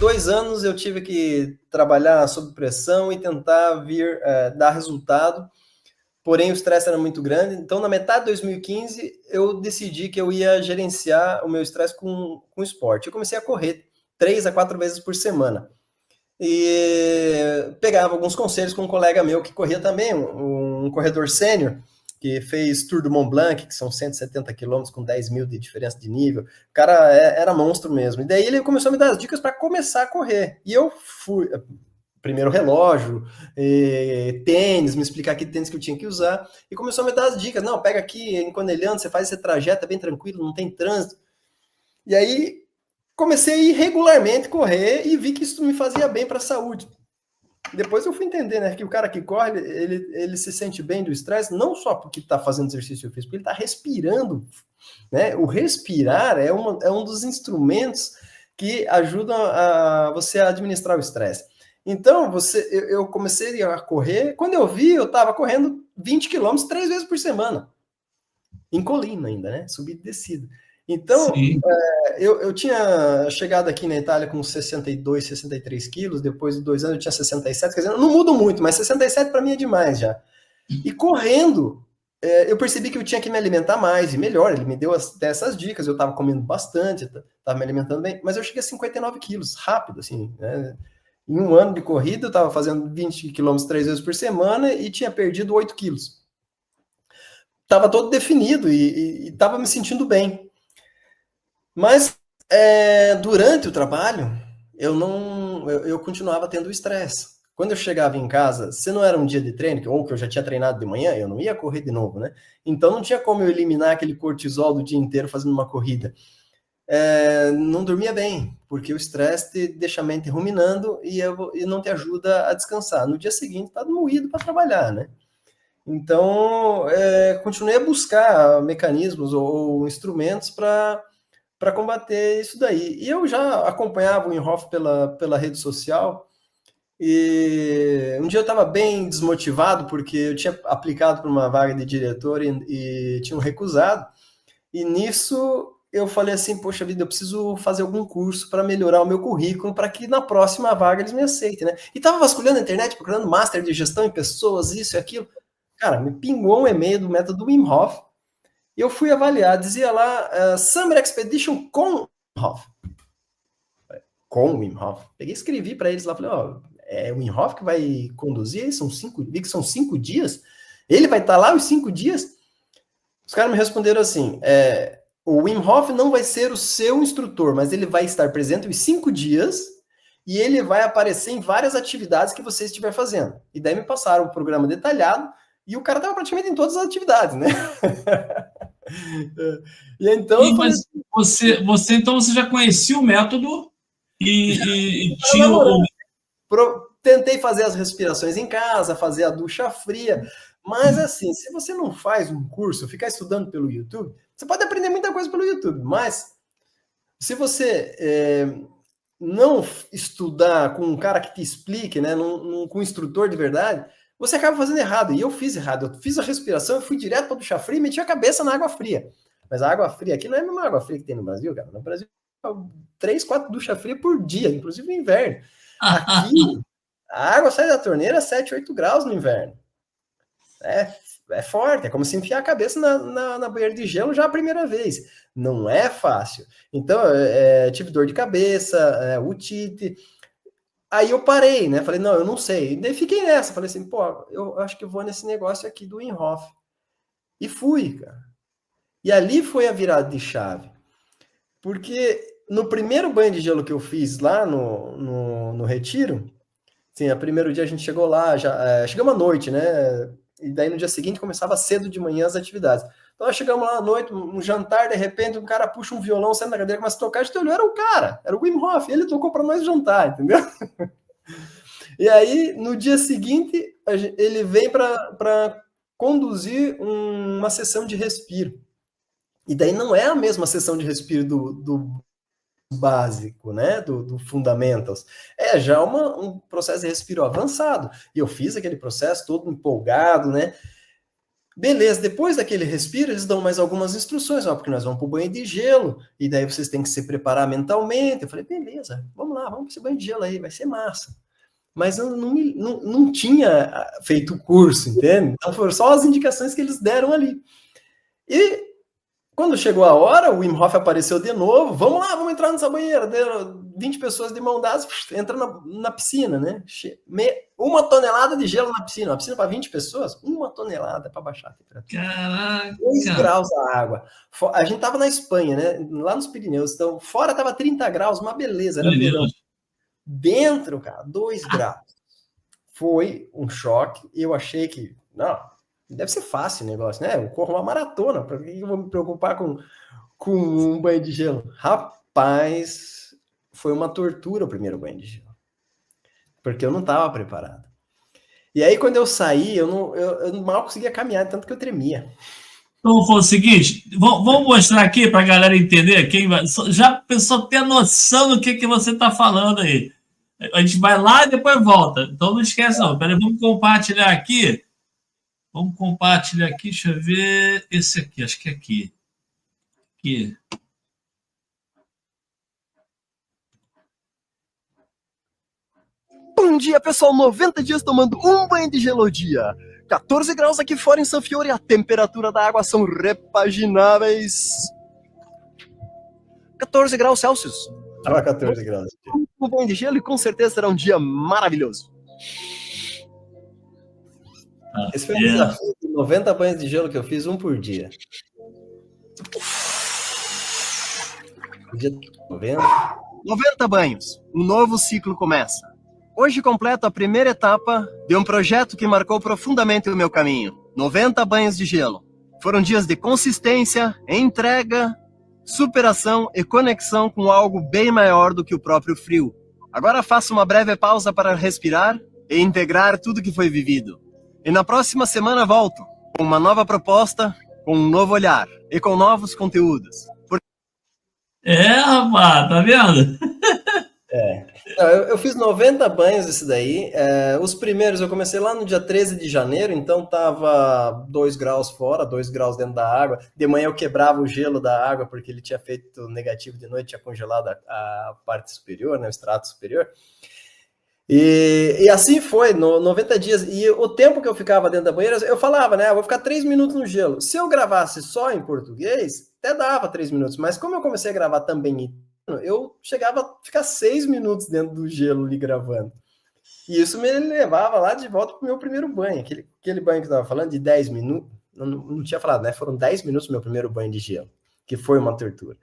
2 anos eu tive que trabalhar sob pressão e tentar dar resultado, porém o estresse era muito grande. Então, na metade de 2015, eu decidi que eu ia gerenciar o meu estresse com esporte. Eu comecei a correr 3 a 4 vezes por semana. E pegava alguns conselhos com um colega meu que corria também, um corredor sênior, que fez Tour do Mont Blanc, que são 170 quilômetros com 10 mil de diferença de nível. O cara era monstro mesmo. E daí ele começou a me dar as dicas para começar a correr. E eu fui, primeiro relógio, tênis, me explicar que tênis que eu tinha que usar, e começou a me dar as dicas. Não, pega aqui em Conelhando, você faz esse trajeto, é bem tranquilo, não tem trânsito. E aí comecei a ir regularmente correr e vi que isso me fazia bem para a saúde. Depois eu fui entender, né, que o cara que corre, ele se sente bem do estresse, não só porque está fazendo exercício físico, porque ele está respirando, né? O respirar é um dos instrumentos que ajudam a você a administrar o estresse. Então, eu comecei a correr, quando eu vi, eu estava correndo 20 quilômetros 3 vezes por semana, em colina ainda, né? Subida e descida. Então, eu tinha chegado aqui na Itália com 62, 63 quilos, depois de 2 anos eu tinha 67, quer dizer, não mudo muito, mas 67 para mim é demais já. E correndo, eu percebi que eu tinha que me alimentar mais e melhor, ele me deu até essas dicas, eu estava comendo bastante, estava me alimentando bem, mas eu cheguei a 59 quilos, rápido, assim, né? Em um ano de corrida, eu estava fazendo 20 quilômetros 3 vezes por semana e tinha perdido 8 quilos. Estava todo definido e estava me sentindo bem. Mas durante o trabalho, eu continuava tendo estresse. Quando eu chegava em casa, se não era um dia de treino, ou que eu já tinha treinado de manhã, eu não ia correr de novo, né? Então não tinha como eu eliminar aquele cortisol do dia inteiro fazendo uma corrida. Não dormia bem, porque o estresse te deixa a mente ruminando e não te ajuda a descansar. No dia seguinte, tá moído para trabalhar, né? Então, continuei a buscar mecanismos ou instrumentos para combater isso daí. E eu já acompanhava o Wim Hof pela rede social, e um dia eu estava bem desmotivado, porque eu tinha aplicado para uma vaga de diretor e tinham recusado, e nisso eu falei assim, poxa vida, eu preciso fazer algum curso para melhorar o meu currículo, para que na próxima vaga eles me aceitem, né? E estava vasculhando a internet, procurando Master de Gestão em Pessoas, isso e aquilo. Cara, me pingou um e-mail do método Wim Hof, e eu fui avaliar, dizia lá, Summer Expedition com Wim Hof. Com Wim Hof. Peguei e escrevi para eles lá, falei, é o Wim Hof que vai conduzir, vi que são 5 dias, ele vai estar lá os 5 dias? Os caras me responderam assim, o Wim Hof não vai ser o seu instrutor, mas ele vai estar presente os 5 dias e ele vai aparecer em várias atividades que você estiver fazendo. E daí me passaram o programa detalhado e o cara estava praticamente em todas as atividades, né? E então eu falei, você então você já conhecia o método e tinha tentei fazer as respirações em casa, fazer a ducha fria, mas assim, se você não faz um curso, ficar estudando pelo YouTube, você pode aprender muita coisa pelo YouTube, mas se você não estudar com um cara que te explique, né, com um instrutor de verdade, você acaba fazendo errado. E eu fiz errado. Eu fiz a respiração, eu fui direto para a ducha fria e meti a cabeça na água fria. Mas a água fria aqui não é a mesma água fria que tem no Brasil, cara. No Brasil, 3, 4 duchas frias por dia, inclusive no inverno. Aqui, a água sai da torneira a 7, 8 graus no inverno. É forte, é como se enfiar a cabeça na banheira de gelo já a primeira vez. Não é fácil. Então, tive dor de cabeça, otite. Aí eu parei, né? Falei, não, eu não sei. E daí fiquei nessa. Falei assim, pô, eu acho que eu vou nesse negócio aqui do Wim Hof. E fui, cara. E ali foi a virada de chave. Porque no primeiro banho de gelo que eu fiz lá no Retiro, sim, no primeiro dia a gente chegou lá, chegamos à noite, né? E daí no dia seguinte começava cedo de manhã as atividades. Então nós chegamos lá à noite, um jantar, de repente um cara puxa um violão, senta na cadeira, começa a tocar, a gente olhou, era o cara, era o Wim Hof, ele tocou para nós jantar, entendeu? E aí, no dia seguinte, ele vem para conduzir uma sessão de respiro. E daí não é a mesma sessão de respiro do básico, né, do Fundamentals. É já um processo de respiro avançado. E eu fiz aquele processo todo empolgado, né? Beleza, depois daquele respiro, eles dão mais algumas instruções, ó, porque nós vamos para o banho de gelo, e daí vocês têm que se preparar mentalmente. Eu falei, beleza, vamos lá, vamos para esse banho de gelo aí, vai ser massa. Mas eu não tinha feito o curso, entende? Então foram só as indicações que eles deram ali. E quando chegou a hora, o Wim Hof apareceu de novo. Vamos lá, vamos entrar nessa banheira. Deram 20 pessoas de mão dadas, entra na piscina, né? 1 tonelada de gelo na piscina. Uma piscina para 20 pessoas, 1 tonelada para baixar a temperatura. Caraca! 2 graus a água. A gente tava na Espanha, né? Lá nos Pirineus. Então, fora tava 30 graus, uma beleza, era verão. Dentro, cara, 2 graus. Foi um choque. Eu achei que, não, deve ser fácil o negócio, né? Eu corro uma maratona, para que eu vou me preocupar com um banho de gelo? Rapaz, foi uma tortura o primeiro banho de gelo. Porque eu não estava preparado. E aí, quando eu saí, eu mal conseguia caminhar, tanto que eu tremia. Então, foi o seguinte, vamos mostrar aqui para a galera entender, quem vai, já a pessoa ter noção do que você está falando aí. A gente vai lá e depois volta. Então, não esquece não. Peraí, vamos compartilhar aqui. Vamos compartilhar aqui, deixa eu ver. Esse aqui, acho que é aqui. Aqui. Bom dia, pessoal. 90 dias tomando um banho de gelo ao dia. 14 graus aqui fora em San Fiore. A temperatura da água são repagináveis. 14 graus Celsius. 14 graus. Um banho de gelo e com certeza será um dia maravilhoso. Esse foi um desafio de 90 banhos de gelo que eu fiz, um por dia. Dia 90 banhos. Um novo ciclo começa. Hoje completo a primeira etapa de um projeto que marcou profundamente o meu caminho. 90 banhos de gelo. Foram dias de consistência, entrega, superação e conexão com algo bem maior do que o próprio frio. Agora faço uma breve pausa para respirar e integrar tudo que foi vivido. E na próxima semana volto com uma nova proposta, com um novo olhar e com novos conteúdos. Rapaz, tá vendo? Eu fiz 90 banhos esse daí. Os primeiros eu comecei lá no dia 13 de janeiro, então tava 2 graus fora, 2 graus dentro da água. De manhã eu quebrava o gelo da água, porque ele tinha feito negativo de noite, tinha congelado a parte superior, né, o extrato superior. E assim foi, 90 dias. E o tempo que eu ficava dentro da banheira, eu falava, né? Eu vou ficar 3 minutos no gelo. Se eu gravasse só em português, até dava 3 minutos. Mas como eu comecei a gravar também em eu chegava a ficar 6 minutos dentro do gelo ali gravando. E isso me levava lá de volta pro meu primeiro banho. Aquele banho que eu estava falando, de 10 minutos, não tinha falado, né? Foram 10 minutos o meu primeiro banho de gelo, que foi uma tortura.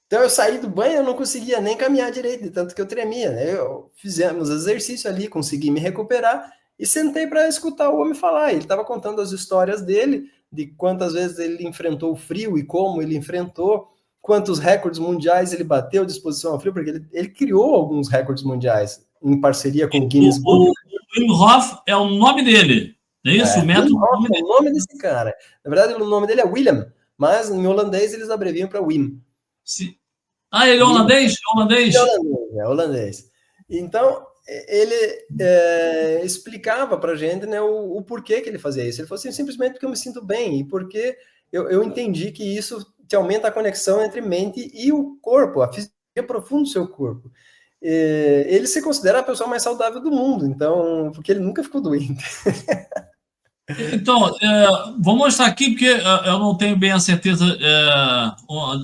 Então eu saí do banho, eu não conseguia nem caminhar direito, de tanto que eu tremia, né? Fizemos exercício ali, consegui me recuperar e sentei para escutar o homem falar. Ele estava contando as histórias dele, de quantas vezes ele enfrentou o frio e como ele enfrentou, quantos recordes mundiais ele bateu de exposição ao frio, porque ele criou alguns recordes mundiais em parceria com o Guinness Book. O Wim Hof é o nome dele, não é isso? O método é o nome desse cara. Na verdade, o nome dele é William, mas em holandês eles abreviam para Wim. Sim. Ele é holandês? É holandês. Então, ele explicava para a gente, né, o porquê que ele fazia isso. Ele falou assim, simplesmente porque eu me sinto bem e porque eu entendi que isso te aumenta a conexão entre mente e o corpo, a fisiologia profunda do seu corpo. Ele se considera a pessoa mais saudável do mundo, então, porque ele nunca ficou doente. Então, vou mostrar aqui, porque eu não tenho bem a certeza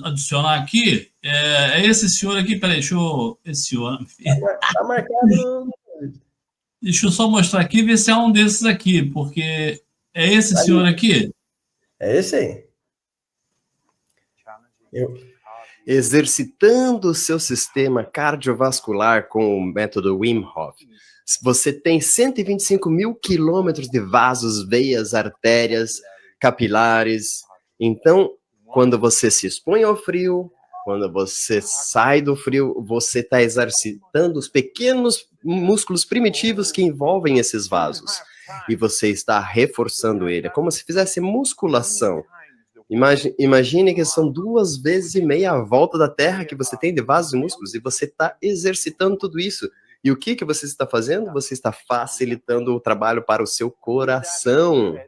adicionar aqui. É esse senhor aqui, peraí, deixa eu... Esse senhor... Tá marcado... Deixa eu só mostrar aqui e ver se é um desses aqui, porque é esse senhor aqui? É esse aí. Exercitando o seu sistema cardiovascular com o método Wim Hof. Você tem 125 mil quilômetros de vasos, veias, artérias, capilares. Então, quando você se expõe ao frio, quando você sai do frio, você está exercitando os pequenos músculos primitivos que envolvem esses vasos. E você está reforçando ele. É como se fizesse musculação. Imagine que são 2,5 vezes a volta da Terra que você tem de vasos e músculos, e você está exercitando tudo isso. E o que você está fazendo? Você está facilitando o trabalho para o seu coração.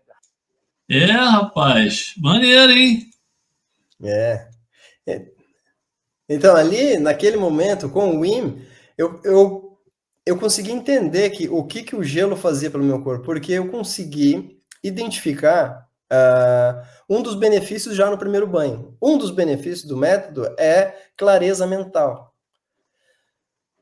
Rapaz, maneiro, hein? É. Então, ali, naquele momento, com o Wim, eu consegui entender que o gelo fazia pelo meu corpo, porque eu consegui identificar um dos benefícios já no primeiro banho. Um dos benefícios do método é clareza mental.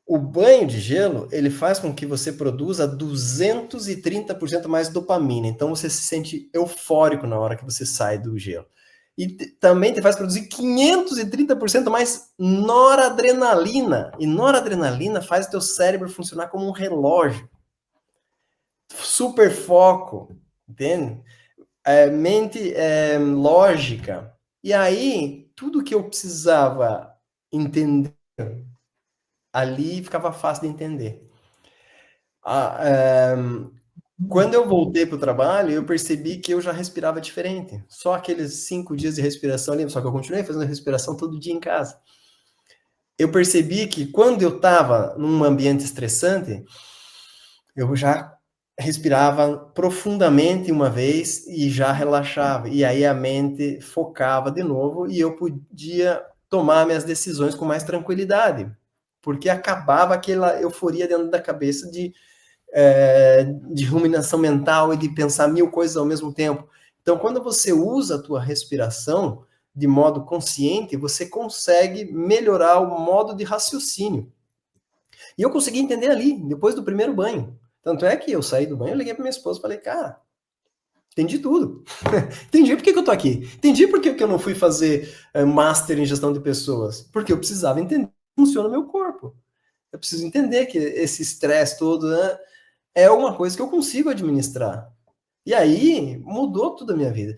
O banho de gelo, ele faz com que você produza 230% mais dopamina. Então, você se sente eufórico na hora que você sai do gelo. E também te faz produzir 530% mais noradrenalina. E noradrenalina faz o teu cérebro funcionar como um relógio. Super foco, entende? Mente lógica. E aí, tudo que eu precisava entender ali ficava fácil de entender. Quando eu voltei para o trabalho, eu percebi que eu já respirava diferente. Só aqueles 5 dias de respiração ali, só que eu continuei fazendo respiração todo dia em casa. Eu percebi que quando eu estava num ambiente estressante, eu já respirava profundamente uma vez e já relaxava. E aí a mente focava de novo e eu podia tomar minhas decisões com mais tranquilidade. Porque acabava aquela euforia dentro da cabeça de ruminação mental e de pensar 1000 coisas ao mesmo tempo. Então, quando você usa a tua respiração de modo consciente, você consegue melhorar o modo de raciocínio. E eu consegui entender ali, depois do primeiro banho. Tanto é que eu saí do banho, eu liguei para minha esposa e falei, cara, entendi tudo. Entendi por que eu tô aqui. Entendi por que eu não fui fazer master em gestão de pessoas. Porque eu precisava entender como funciona o meu corpo. Eu preciso entender que esse estresse todo, né, é uma coisa que eu consigo administrar. E aí mudou tudo a minha vida.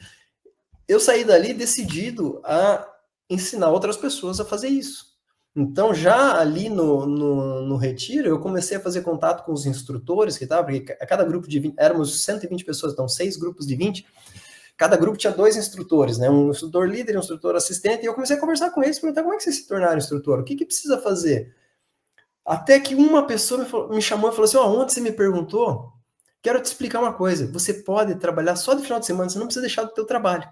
Eu saí dali decidido a ensinar outras pessoas a fazer isso. Então, já ali no retiro, eu comecei a fazer contato com os instrutores que estavam, porque a cada grupo de 20, éramos 120 pessoas, então 6 grupos de 20, cada grupo tinha 2 instrutores, né? Um instrutor líder e um instrutor assistente, e eu comecei a conversar com eles, perguntar como é que vocês se tornaram instrutor, o que precisa fazer? Até que uma pessoa me chamou e falou assim, ontem você me perguntou, quero te explicar uma coisa, você pode trabalhar só de final de semana, você não precisa deixar do teu trabalho.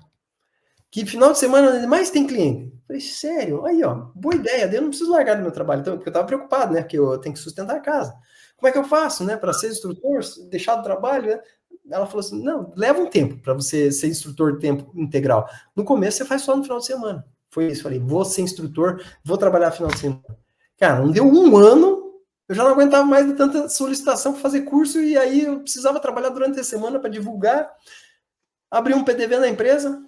Que final de semana mais tem cliente. Eu falei, sério? Aí, ó, boa ideia, eu não preciso largar do meu trabalho, então, porque eu estava preocupado, né, porque eu tenho que sustentar a casa. Como é que eu faço, né, para ser instrutor, deixar do trabalho, né? Ela falou assim, não, leva um tempo para você ser instrutor de tempo integral. No começo você faz só no final de semana. Foi isso, falei, vou ser instrutor, vou trabalhar final de semana. Cara, não deu um ano, eu já não aguentava mais de tanta solicitação para fazer curso, e aí eu precisava trabalhar durante a semana para divulgar, abri um PDV na empresa,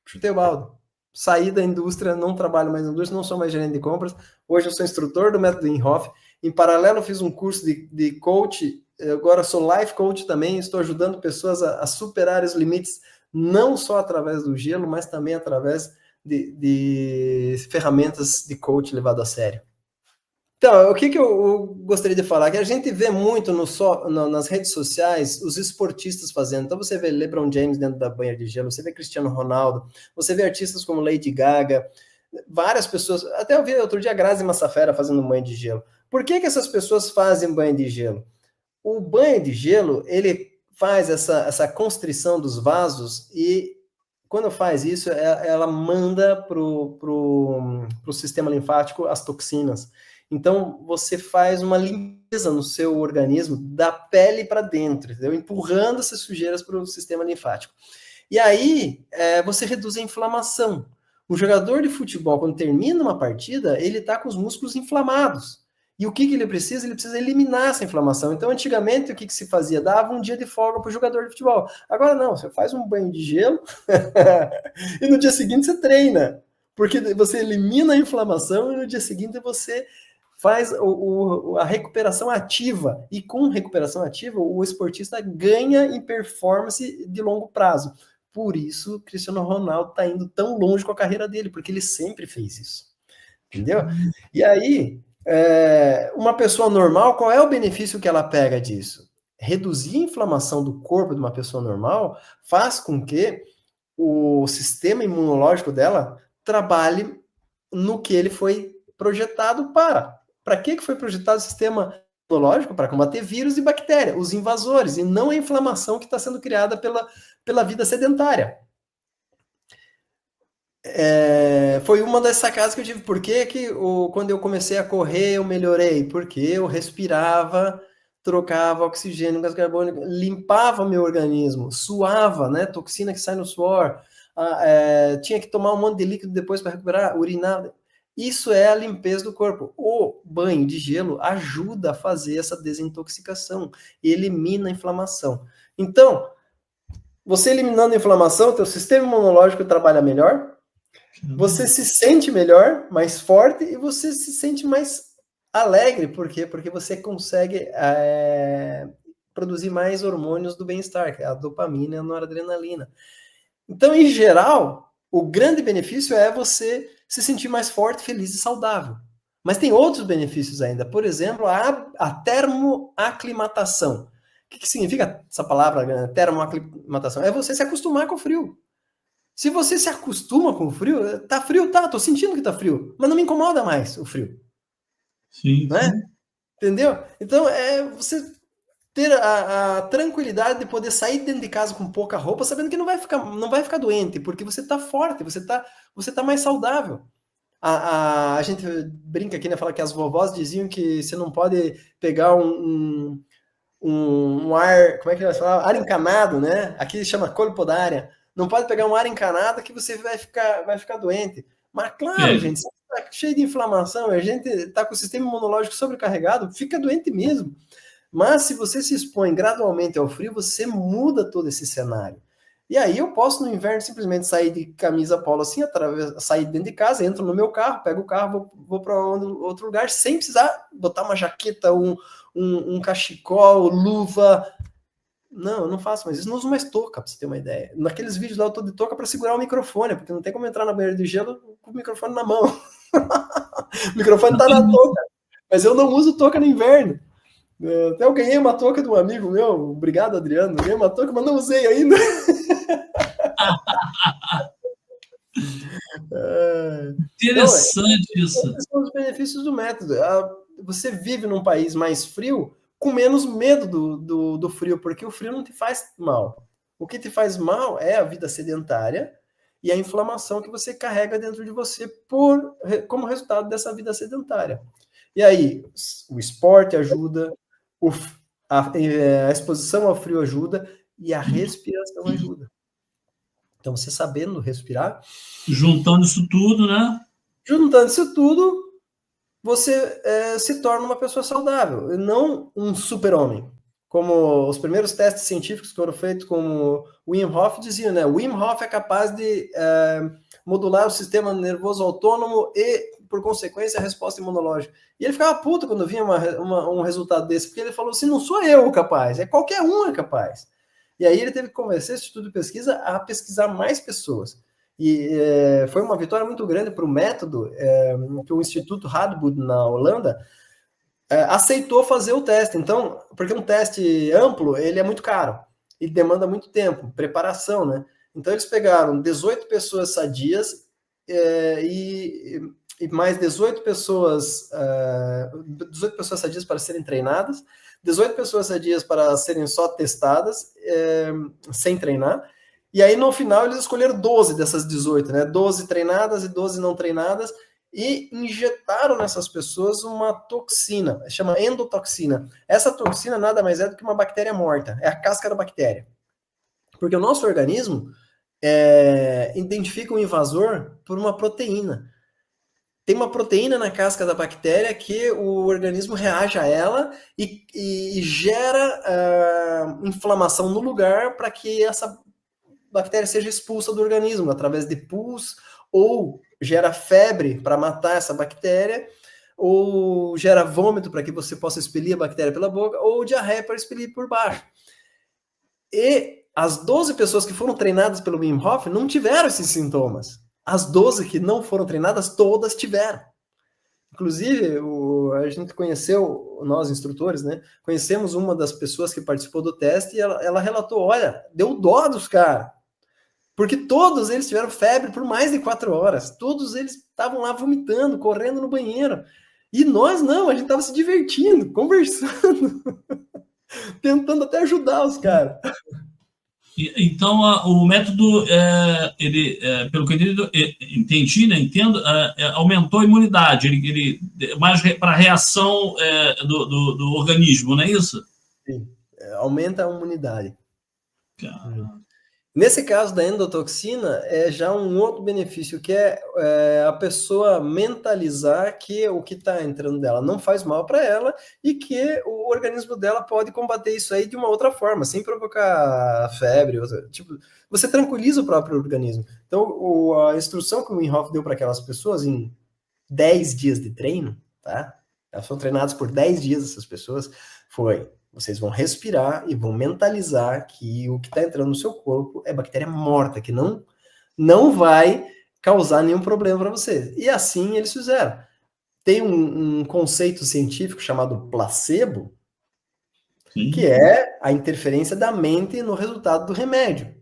chutei o balde. Saí da indústria, não trabalho mais na indústria, não sou mais gerente de compras. Hoje eu sou instrutor do método Inhofe. Em paralelo, eu fiz um curso de coach. Agora sou life coach também. Estou ajudando pessoas a superar os limites, não só através do gelo, mas também através de ferramentas de coach levado a sério. Então, o que eu gostaria de falar? Que a gente vê muito nas redes sociais os esportistas fazendo. Então, você vê LeBron James dentro da banha de gelo, você vê Cristiano Ronaldo, você vê artistas como Lady Gaga, várias pessoas. Até eu vi outro dia a Grazi Massafera fazendo banho de gelo. Por que essas pessoas fazem banho de gelo? O banho de gelo, ele faz essa constrição dos vasos e quando faz isso, ela manda para o sistema linfático as toxinas. Então, você faz uma limpeza no seu organismo da pele para dentro, entendeu? Empurrando essas sujeiras para o sistema linfático. E aí, você reduz a inflamação. O jogador de futebol, quando termina uma partida, ele está com os músculos inflamados. E o que ele precisa? Ele precisa eliminar essa inflamação. Então, antigamente, o que se fazia? Dava um dia de folga para o jogador de futebol. Agora não, você faz um banho de gelo e no dia seguinte você treina. Porque você elimina a inflamação e no dia seguinte você faz a recuperação ativa. E com recuperação ativa, o esportista ganha em performance de longo prazo. Por isso, Cristiano Ronaldo está indo tão longe com a carreira dele, porque ele sempre fez isso. Entendeu? E aí, uma pessoa normal, qual é o benefício que ela pega disso? Reduzir a inflamação do corpo de uma pessoa normal faz com que o sistema imunológico dela trabalhe no que ele foi projetado para. Para que foi projetado o sistema imunológico para combater vírus e bactéria, os invasores, e não a inflamação que está sendo criada pela vida sedentária. Foi uma das sacadas que eu tive. Por que quando eu comecei a correr eu melhorei? Porque eu respirava, trocava oxigênio, gás carbônico, limpava meu organismo, suava, né? Toxina que sai no suor, tinha que tomar um monte de líquido depois para recuperar, urinar. Isso é a limpeza do corpo. O banho de gelo ajuda a fazer essa desintoxicação, elimina a inflamação. Então, você eliminando a inflamação, teu sistema imunológico trabalha melhor, você se sente melhor, mais forte, e você se sente mais alegre. Por quê? Porque você consegue produzir mais hormônios do bem-estar, que é a dopamina e a noradrenalina. Então, em geral, o grande benefício é você se sentir mais forte, feliz e saudável. Mas tem outros benefícios ainda. Por exemplo, a termoaclimatação. O que significa essa palavra, termoaclimatação? É você se acostumar com o frio. Se você se acostuma com o frio, tá frio, tá, tô sentindo que tá frio, mas não me incomoda mais o frio. Sim, né? sim. Entendeu? Então, você ter a tranquilidade de poder sair dentro de casa com pouca roupa, sabendo que não vai ficar doente, porque você tá forte, você tá mais saudável. A gente brinca aqui, né? Fala que as vovós diziam que você não pode pegar um ar, como é que elas falam? Ar encanado, né? Aqui chama colpodária. Não pode pegar um ar encanado que você vai ficar doente. Mas claro, gente, se está cheio de inflamação, a gente está com o sistema imunológico sobrecarregado, fica doente mesmo. Mas se você se expõe gradualmente ao frio, você muda todo esse cenário. E aí eu posso no inverno simplesmente sair de camisa polo assim, sair dentro de casa, entro no meu carro, pego o carro, vou para outro lugar, sem precisar botar uma jaqueta, um cachecol, luva. Não, eu não faço mais isso. Não uso mais touca, pra você ter uma ideia. Naqueles vídeos lá eu tô de touca para segurar o microfone, porque não tem como entrar na banheira de gelo com o microfone na mão. O microfone tá na touca. Mas eu não uso touca no inverno. Até eu ganhei uma touca de um amigo meu, obrigado, Adriano. Ganhei uma touca, mas não usei ainda. Interessante isso. Esses são os benefícios do método. Você vive num país mais frio com menos medo do frio, porque o frio não te faz mal. O que te faz mal é a vida sedentária e a inflamação que você carrega dentro de você como resultado dessa vida sedentária. E aí, o esporte ajuda, a exposição ao frio ajuda e a respiração ajuda. Então, você sabendo respirar... Juntando isso tudo, né? Juntando isso tudo, você se torna uma pessoa saudável, e não um super-homem. Como os primeiros testes científicos que foram feitos com o Wim Hof diziam, né? O Wim Hof é capaz de modular o sistema nervoso autônomo e, por consequência, a resposta imunológica. E ele ficava puto quando vinha um resultado desse, porque ele falou assim, não sou eu capaz, qualquer um é capaz. E aí ele teve que convencer o Instituto de Pesquisa a pesquisar mais pessoas. E foi uma vitória muito grande para o método que o Instituto Radboud, na Holanda, aceitou fazer o teste. Então, porque um teste amplo, ele é muito caro e demanda muito tempo, preparação, né? Então, eles pegaram 18 pessoas sadias e mais 18 pessoas sadias para serem treinadas, 18 pessoas sadias para serem só testadas, sem treinar. E aí, no final, eles escolheram 12 dessas 18, né? 12 treinadas e 12 não treinadas, e injetaram nessas pessoas uma toxina, chama endotoxina. Essa toxina nada mais é do que uma bactéria morta, é a casca da bactéria. Porque o nosso organismo identifica um invasor por uma proteína. Tem uma proteína na casca da bactéria que o organismo reage a ela e gera inflamação no lugar para que essa bactéria seja expulsa do organismo através de pus, ou gera febre para matar essa bactéria, ou gera vômito para que você possa expelir a bactéria pela boca, ou diarreia para expelir por baixo. E as 12 pessoas que foram treinadas pelo Wim Hof não tiveram esses sintomas. As 12 que não foram treinadas, todas tiveram. Inclusive, a gente conheceu, nós instrutores, né? Conhecemos uma das pessoas que participou do teste e ela relatou, olha, deu dó dos caras. Porque todos eles tiveram febre por mais de 4 horas. Todos eles estavam lá vomitando, correndo no banheiro. E nós não, a gente estava se divertindo, conversando, tentando até ajudar os caras. Então, o método, pelo que eu entendi, né, entendo, aumentou a imunidade, mais para a reação do organismo, não é isso? Sim, aumenta a imunidade. Caramba. Nesse caso da endotoxina, é já um outro benefício, que é a pessoa mentalizar que o que está entrando dela não faz mal para ela e que o organismo dela pode combater isso aí de uma outra forma, sem provocar febre. Tipo, você tranquiliza o próprio organismo. Então, a instrução que o Wim Hof deu para aquelas pessoas em 10 dias de treino, tá? Elas foram treinadas por 10 dias, essas pessoas, foi... Vocês vão respirar e vão mentalizar que o que está entrando no seu corpo é bactéria morta, que não vai causar nenhum problema para você. E assim eles fizeram. Tem um conceito científico chamado placebo, que é a interferência da mente no resultado do remédio.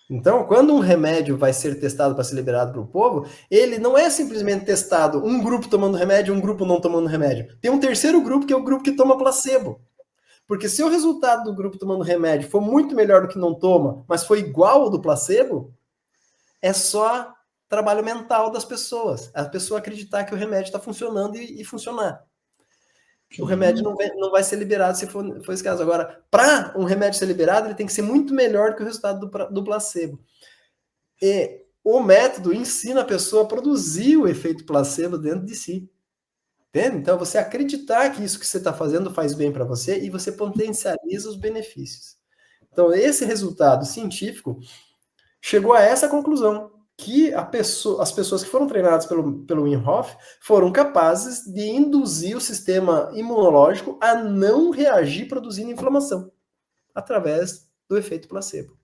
Então, quando um remédio vai ser testado para ser liberado para o povo, ele não é simplesmente testado um grupo tomando remédio, um grupo não tomando remédio. Tem um terceiro grupo, que é o grupo que toma placebo. Porque se o resultado do grupo tomando remédio for muito melhor do que não toma, mas foi igual ao do placebo, é só trabalho mental das pessoas. A pessoa acreditar que o remédio está funcionando e funcionar. O remédio não vai ser liberado se for esse caso. Agora, para um remédio ser liberado, ele tem que ser muito melhor que o resultado do placebo. E o método ensina a pessoa a produzir o efeito placebo dentro de si. Entende? Então, você acreditar que isso que você está fazendo faz bem para você e você potencializa os benefícios. Então, esse resultado científico chegou a essa conclusão, que as pessoas que foram treinadas pelo Wim Hof foram capazes de induzir o sistema imunológico a não reagir produzindo inflamação, através do efeito placebo.